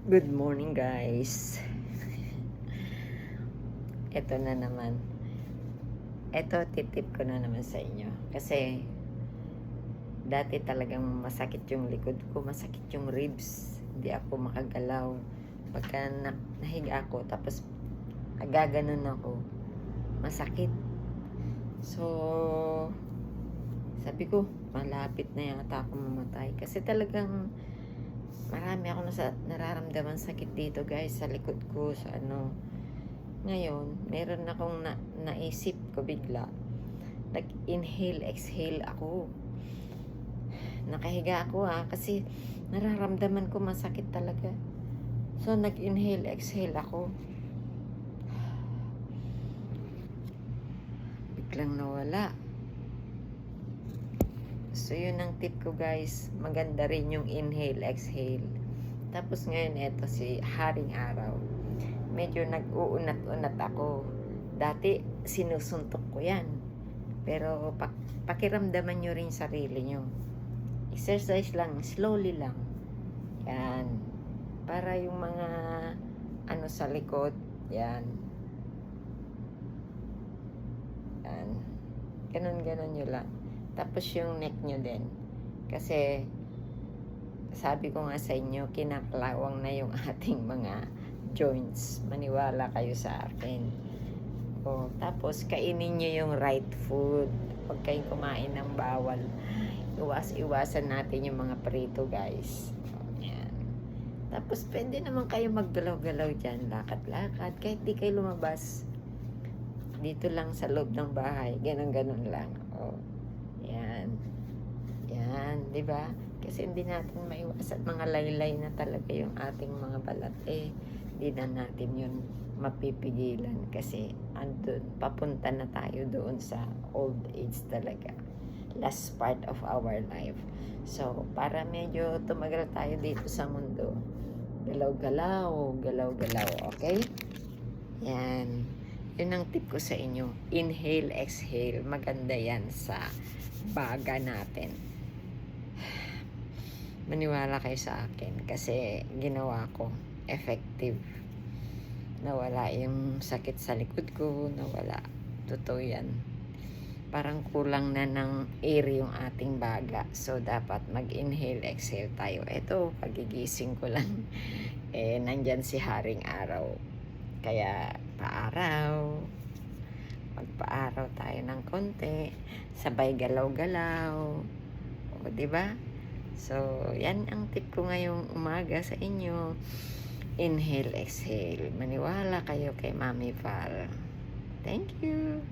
Good morning guys. Ito na naman. Ito titip ko na naman sa inyo. Kasi dati talagang masakit yung likod ko, masakit yung ribs. Hindi ako makagalaw. Pagka nahiga ako, tapos gaganon ako, masakit. So, sabi ko, malapit na yata ako mamatay. Kasi talagang marami ako nararamdaman sakit dito guys, sa likod ko, sa ano. Ngayon, meron akong naisip ko bigla. Nag-inhale, exhale ako. Nakahiga ako kasi nararamdaman ko masakit talaga. So, nag-inhale, exhale ako. Biglang nawala. So, yun ang tip ko guys. Maganda rin yung inhale, exhale. Tapos ngayon, eto si Haring Araw. Medyo nag-uunat-unat ako. Dati, sinusuntok ko yan. Pero, pakiramdaman nyo rin sarili nyo. Exercise lang, slowly lang. Yan. Para yung mga, sa likod, yan. Yan. Ganon-ganon nyo lang. Tapos yung neck nyo din. Kasi, sabi ko nga sa inyo, kinakalawang na yung ating mga joints. Maniwala kayo sa akin. O, tapos, kainin nyo yung right food. Huwag kayong kumain ng bawal. Iwasan natin yung mga prito, guys. Yan. Tapos, pwede naman kayo maggalaw-galaw dyan. Lakad-lakad. Kahit di kayo lumabas. Dito lang sa loob ng bahay. Ganon-ganon lang. O, yan. Yan, di ba? Kasi hindi natin maiwasan mga laylay na talaga yung ating mga balat. Di na natin yun mapipigilan kasi andun, papunta na tayo doon sa old age talaga. Last part of our life. So, para medyo tumagal tayo dito sa mundo, galaw-galaw, galaw-galaw, okay? Yan. Yun ang tip ko sa inyo. Inhale, exhale. Maganda yan sa baga natin. Maniwala kayo sa akin kasi ginawa ko. Effective. Nawala yung sakit sa likod ko. Nawala. Totoo yan. Parang kulang na ng air yung ating baga. So, dapat mag-inhale, exhale tayo. Ito, pagigising ko lang. Nandyan si Haring Araw. Kaya, paaraw. Magpaaraw tayo ng konti. Sabay galaw-galaw. O, diba? So, yan ang tip ko ngayong umaga sa inyo. Inhale, exhale. Maniwala kayo kay Mami Val. Thank you.